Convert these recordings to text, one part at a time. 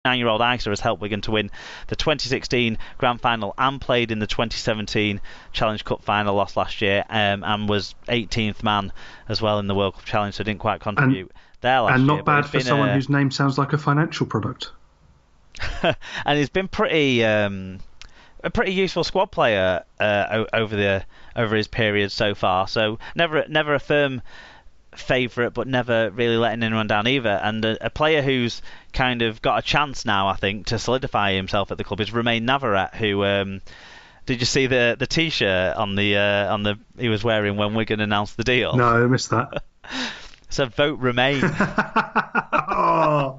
9-year-old Isa has helped Wigan to win the 2016 Grand Final and played in the 2017 Challenge Cup final lost last year, and was 18th man as well in the World Cup Challenge, so didn't quite contribute there last year. And not bad for someone whose name sounds like a financial product. And he's been a pretty useful squad player over his period so far. So never a firm favourite, but never really letting anyone down either. And a player who's kind of got a chance now, I think, to solidify himself at the club is Romain Navarrete, who did you see the T-shirt on the he was wearing when Wigan announced the deal? No, I missed that. So vote Remain. Oh,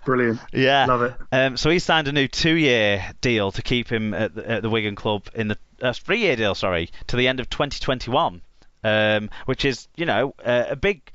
brilliant. Yeah. Love it. So he signed a new 2-year deal to keep him at the Wigan club in the 3-year deal, to the end of 2021, which is, a big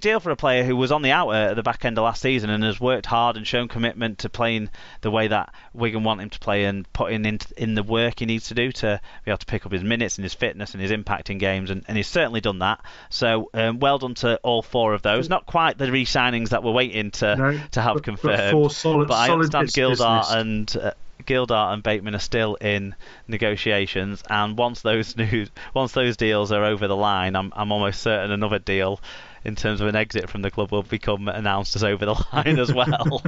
deal for a player who was on the outer at the back end of last season and has worked hard and shown commitment to playing the way that Wigan want him to play and putting in the work he needs to do to be able to pick up his minutes and his fitness and his impact in games, and he's certainly done that. So well done to all 4 of those. Not quite the re-signings that we're waiting to have confirmed, but I understand Gildart and Bateman are still in negotiations, and once those deals are over the line, I'm almost certain another deal in terms of an exit from the club will become announced as over the line as well.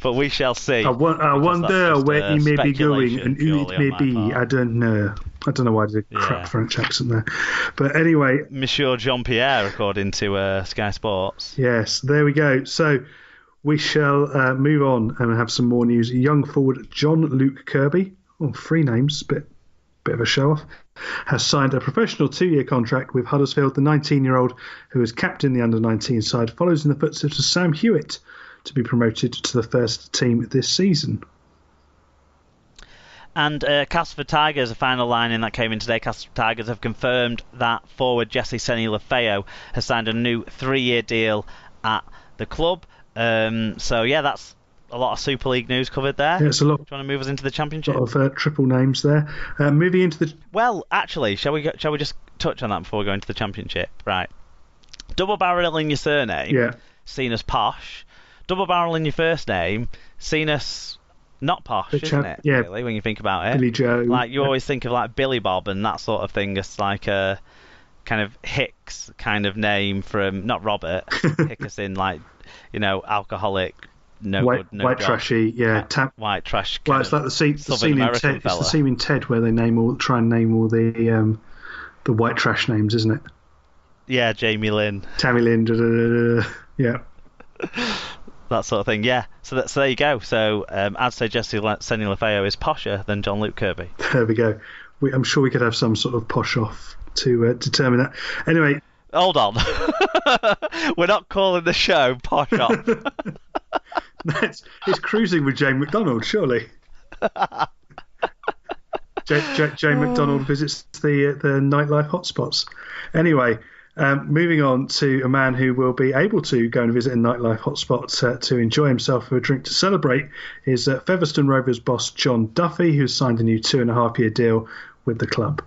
But we shall see. I wonder where he may be going and who it may be. I don't know. I don't know why I did a crap French accent there. But anyway. Monsieur Jean-Pierre, according to Sky Sports. Yes, there we go. So we shall move on and have some more news. Young forward John-Luke Kirby, 3 names, bit of a show-off, has signed a professional 2-year contract with Huddersfield. The 19-year-old, who is captain the under-19 side, follows in the footsteps of Sam Hewitt to be promoted to the first team this season. And Castleford Tigers, a final line in that came in today. Castleford Tigers have confirmed that forward Jesse Seni-Lefeo has signed a new 3-year deal at the club. So yeah, that's a lot of Super League news covered there. Yeah, it's a lot. Do you want to move us into the Championship? A lot of triple names there. Moving into the... Well, actually, shall we just touch on that before we go into the Championship? Right. Double barrel in your surname, yeah, seen as Posh. Double barrel in your first name, seen as not posh, isn't it? Yeah. Really, when you think about it. Billy Joe. Like, you always think of like Billy Bob and that sort of thing as like a kind of Hicks kind of name from, not Robert, Hicks in like, alcoholic, white job. trashy, yeah. White trash. Well, it's like the scene in Ted. It's the scene in Ted where they try and name all the white trash names, isn't it? Yeah, Jamie Lynn. Tammy Lynn. Yeah. That sort of thing, yeah. So there you go. So I'd say Jesse Seni-Lefeo is posher than John-Luke Kirby. There we go. I'm sure we could have some sort of posh off to determine that. Anyway. Hold on. We're not calling the show Posh Off. It's cruising with Jane McDonald, surely. Jane McDonald visits the nightlife hotspots. Anyway, moving on to a man who will be able to go and visit a nightlife hotspot to enjoy himself with a drink to celebrate is Featherstone Rovers boss John Duffy, who's signed a new 2.5-year deal with the club.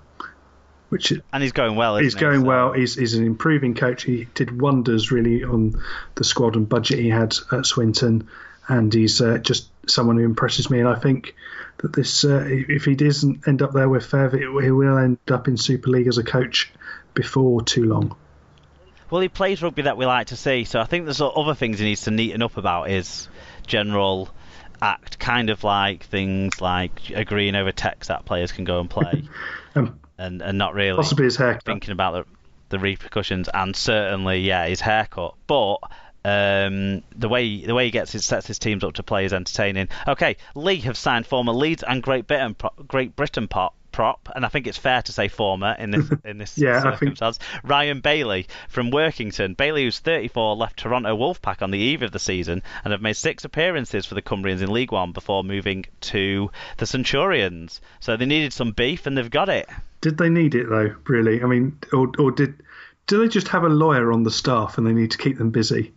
And he's going well, isn't he? He's going well. He's an improving coach. He did wonders, really, on the squad and budget he had at Swinton. And he's just someone who impresses me. And I think that this, if he doesn't end up there with Fev, he will end up in Super League as a coach before too long. Well, he plays rugby that we like to see. So I think there's other things he needs to neaten up about his general act, kind of like things like agreeing over text that players can go and play. And not really possibly his haircut. Thinking about the repercussions, and certainly, yeah, his haircut. But the way he sets his teams up to play is entertaining. Okay, Lee have signed former Leeds and Great Britain prop, and I think it's fair to say former in this yeah, circumstance. Ryan Bailey from Workington. Bailey, who's 34, left Toronto Wolfpack on the eve of the season and have made 6 appearances for the Cumbrians in League One before moving to the Centurions. So they needed some beef, and they've got it. Did they need it though? Really? I mean, or do they just have a lawyer on the staff and they need to keep them busy,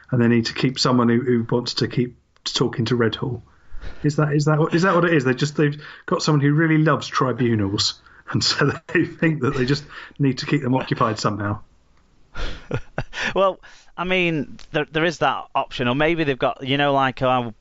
and they need to keep someone who wants to keep talking to Red Hall? Is that what it is? They've got someone who really loves tribunals, and so they think that they just need to keep them occupied somehow. Well, I mean, there is that option, or maybe they've got, like how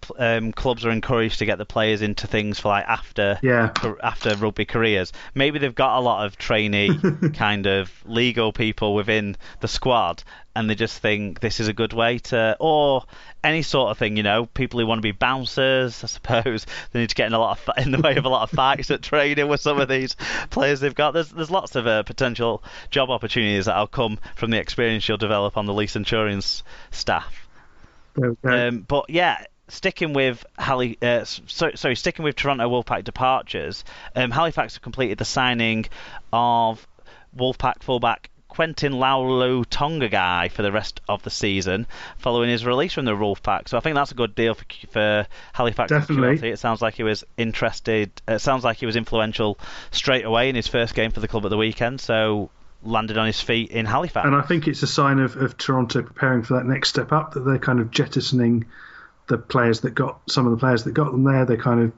clubs are encouraged to get the players into things for like after Yeah. after rugby careers. Maybe they've got a lot of trainee kind of legal people within the squad, and they just think this is a good way to, or any sort of thing, people who want to be bouncers, I suppose they need to get in the way of a lot of fights at training with some of these players they've got. There's lots of potential job opportunities that'll come from the experience you'll develop on the Lee Centurions staff. Okay. But yeah, sticking with sticking with Toronto Wolfpack departures, Halifax have completed the signing of Wolfpack fullback Quentin Laulu Tonga for the rest of the season following his release from the Wolfpack. So I think that's a good deal for Halifax. Definitely. It sounds like he was interested. It sounds like he was influential straight away in his first game for the club at the weekend. So landed on his feet in Halifax. And I think it's a sign of Toronto preparing for that next step up, that they're kind of jettisoning some of the players that got them there. They're kind of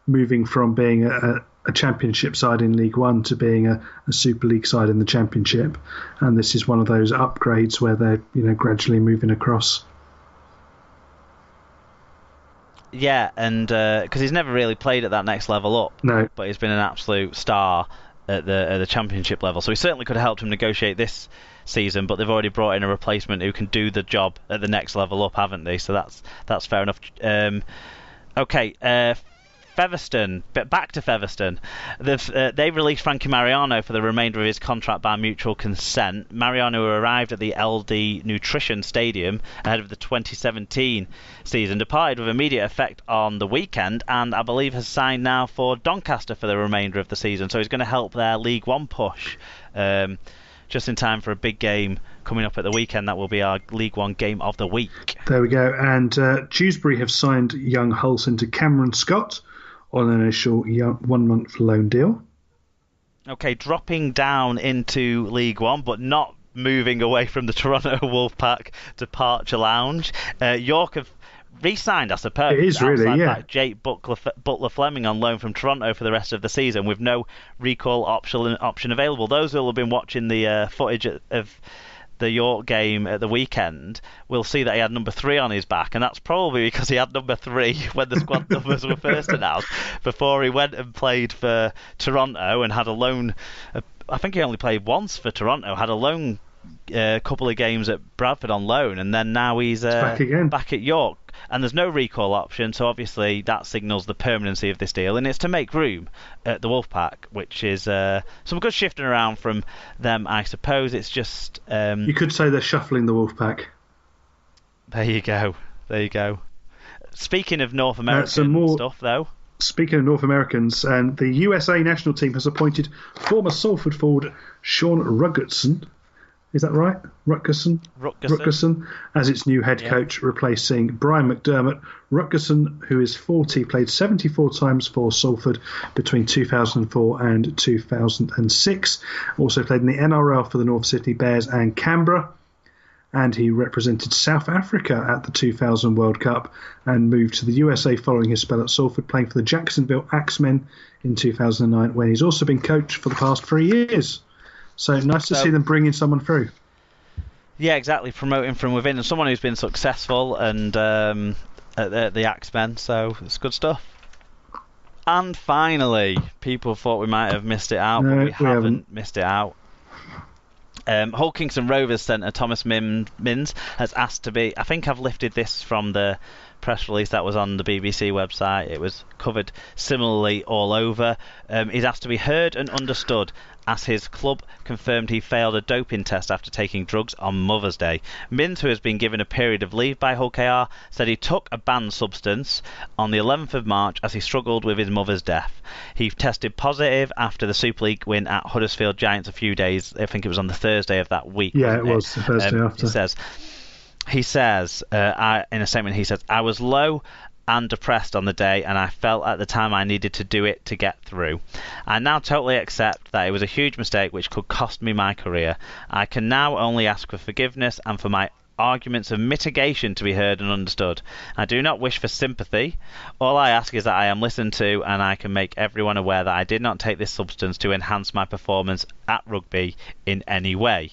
moving from being a championship side in League One to being a Super League side in the Championship, and this is one of those upgrades where they're gradually moving across. Yeah, and because he's never really played at that next level up, No, but he's been an absolute star at the Championship level, so he certainly could have helped him negotiate this season. But they've already brought in a replacement who can do the job at the next level up, haven't they? So that's fair enough. Okay. Featherstone, but back to Featherstone. They released Frankie Mariano for the remainder of his contract by mutual consent. Mariano arrived at the LD Nutrition Stadium ahead of the 2017 season, departed with immediate effect on the weekend, and I believe has signed now for Doncaster for the remainder of the season. So he's going to help their League One push. Just in time for a big game coming up at the weekend. That will be our League One game of the week. There we go. And Dewsbury have signed young Hull centre Cameron Scott on an initial 1 month loan deal. Okay, dropping down into League One, but not moving away from the Toronto Wolfpack departure lounge. York have re-signed, I suppose. It is really, yeah. Back Jake Butler Fleming on loan from Toronto for the rest of the season with no recall option available. Those who have been watching the footage of the York game at the weekend will see that he had number 3 on his back, and that's probably because he had number 3 when the squad numbers were first announced, before he went and played for Toronto and had a loan. I think he only played once for Toronto, had a loan couple of games at Bradford on loan, and then now he's back again, back at York. And there's no recall option, so obviously that signals the permanency of this deal, and it's to make room at the Wolfpack, which is some good shifting around from them, I suppose. It's just you could say they're shuffling the Wolfpack. There you go. Speaking of North American stuff, though. Speaking of North Americans, and the USA national team has appointed former Salford forward Sean Rutgerson. Is that right? Rutgerson as its new head coach, replacing Brian McDermott. Rutgerson, who is 40, played 74 times for Salford between 2004 and 2006. Also played in the NRL for the North Sydney Bears and Canberra. And he represented South Africa at the 2000 World Cup and moved to the USA following his spell at Salford, playing for the Jacksonville Axemen in 2009, when he's also been coach for the past 3 years. So nice to see them bringing someone through. Yeah, exactly. Promoting from within, and someone who's been successful and at the Axemen. So it's good stuff. And finally, people thought we might have missed it out, but we haven't missed it out. Hull Kingston Rovers centre Thomas Mins has asked to be. I think I've lifted this from the press release that was on the BBC website. It was covered similarly all over. He's asked to be heard and understood, as his club confirmed he failed a doping test after taking drugs on Mother's Day. Mins, who has been given a period of leave by Hull KR, said he took a banned substance on the 11th of March as he struggled with his mother's death. He tested positive after the Super League win at Huddersfield Giants a few days, I think it was on the Thursday of that week. Yeah, it was the Thursday after. He says, in a statement, he says, "I was low and depressed on the day, and I felt at the time I needed to do it to get through. I now totally accept that it was a huge mistake which could cost me my career. I can now only ask for forgiveness and for my arguments of mitigation to be heard and understood. I do not wish for sympathy. All I ask is that I am listened to, and I can make everyone aware that I did not take this substance to enhance my performance at rugby in any way."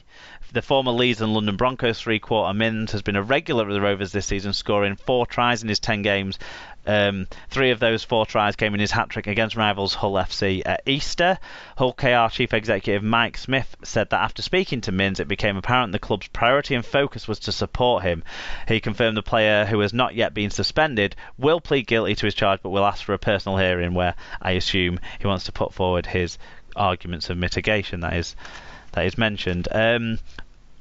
The former Leeds and London Broncos three-quarter mins has been a regular with the Rovers this season, scoring 4 tries in his 10 games. 3 of those 4 tries came in his hat-trick against rivals Hull FC at Easter. Hull KR Chief Executive Mike Smith said that after speaking to Mins, it became apparent the club's priority and focus was to support him. He confirmed the player, who has not yet been suspended, will plead guilty to his charge but will ask for a personal hearing where I assume he wants to put forward his arguments of mitigation that is mentioned.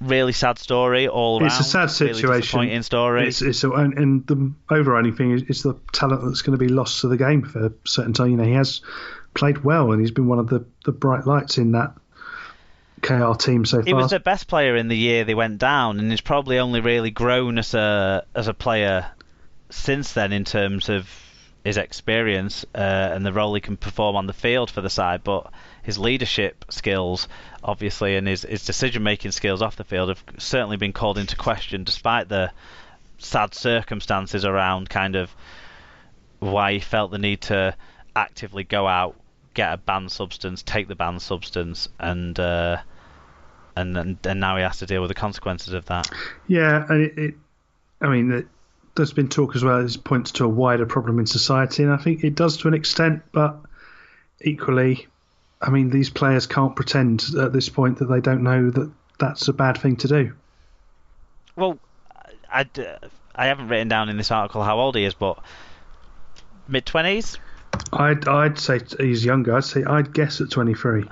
Really sad story all around. It's a sad situation. Really disappointing story. And the overriding thing is the talent that's going to be lost to the game for a certain time. You know, he has played well and he's been one of the bright lights in that KR team so far. He was the best player in the year they went down, and he's probably only really grown as a player since then in terms of his experience and the role he can perform on the field for the side. But his leadership skills, obviously, and his decision-making skills off the field have certainly been called into question, despite the sad circumstances around kind of why he felt the need to actively go out, get a banned substance, take the banned substance, and now he has to deal with the consequences of that. Yeah, and there's been talk as well. It points to a wider problem in society, and I think it does to an extent, but equally, I mean, these players can't pretend at this point that they don't know that that's a bad thing to do. Well, I haven't written down in this article how old he is, but mid-20s? I'd say he's younger. I'd guess at 23.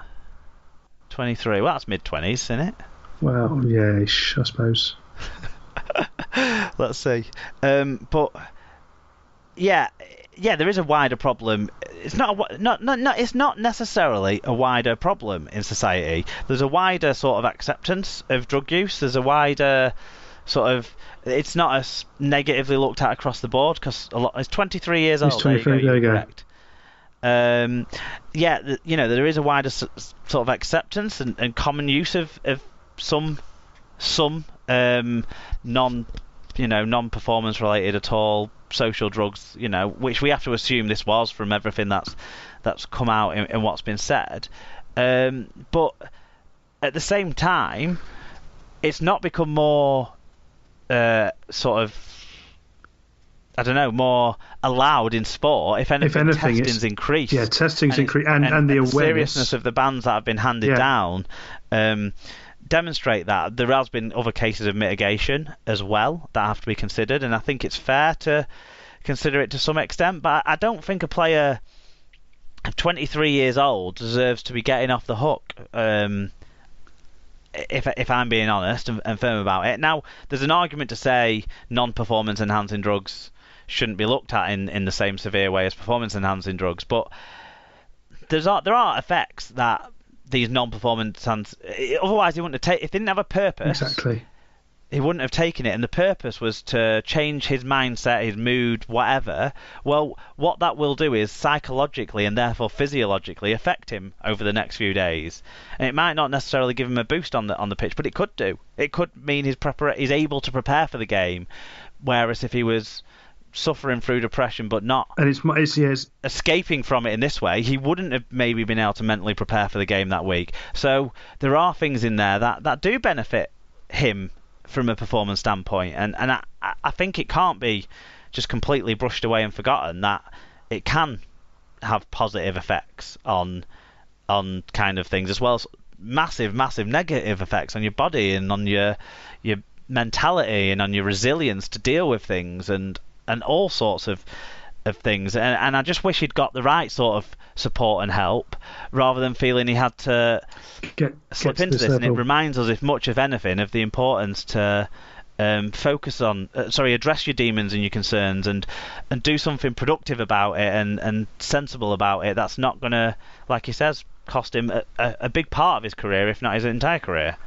23. Well, that's mid-20s, isn't it? Well, yeah, I suppose. Let's see. But yeah, there is a wider problem. It's it's not necessarily a wider problem in society. There's a wider sort of acceptance of drug use. There's a wider sort of. It's not as negatively looked at across the board because it's 23 years old. He's 23. There you go. Correct. There is a wider sort of acceptance and common use of some non-performance related at all social drugs, which we have to assume this was from everything that's come out in what's been said. But at the same time, it's not become more more allowed in sport. If anything testing's increased. Yeah, testing's increased, and the awareness. Seriousness of the bans that have been handed down demonstrate that. There has been other cases of mitigation as well that have to be considered, and I think it's fair to consider it to some extent, but I don't think a player of 23 years old deserves to be getting off the hook, if I'm being honest and firm about it. Now, there's an argument to say non-performance enhancing drugs shouldn't be looked at in the same severe way as performance enhancing drugs, but there are effects that these non-performance otherwise he wouldn't have if they didn't have a purpose. Exactly. He wouldn't have taken it, and the purpose was to change his mindset, his mood, whatever. Well, what that will do is psychologically and therefore physiologically affect him over the next few days. And it might not necessarily give him a boost on the pitch, but it could do. It could mean he's able to prepare for the game, whereas if he was suffering through depression but not escaping from it in this way, he wouldn't have maybe been able to mentally prepare for the game that week. So there are things in there that do benefit him from a performance standpoint, and I think it can't be just completely brushed away and forgotten that it can have positive effects on kind of things, as well as massive negative effects on your body and on your mentality and on your resilience to deal with things and all sorts of things, and I just wish he'd got the right sort of support and help rather than feeling he had to slip into this. And it reminds us, if much of anything, of the importance to address your demons and your concerns and do something productive about it and sensible about it. That's not going to, like he says, cost him a big part of his career, if not his entire career.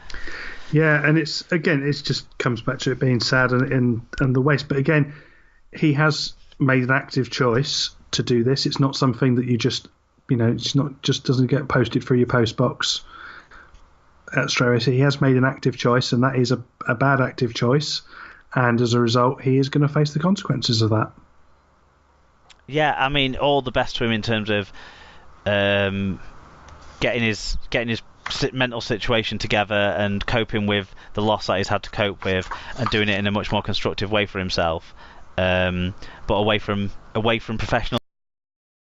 Yeah, and it just comes back to it being sad and the waste. But again, he has made an active choice to do this. It's not something that you just, it's not just doesn't get posted through your post box straight away. So he has made an active choice, and that is a bad active choice. And as a result, he is going to face the consequences of that. Yeah, I mean, all the best to him in terms of getting his mental situation together and coping with the loss that he's had to cope with, and doing it in a much more constructive way for himself, but away from professional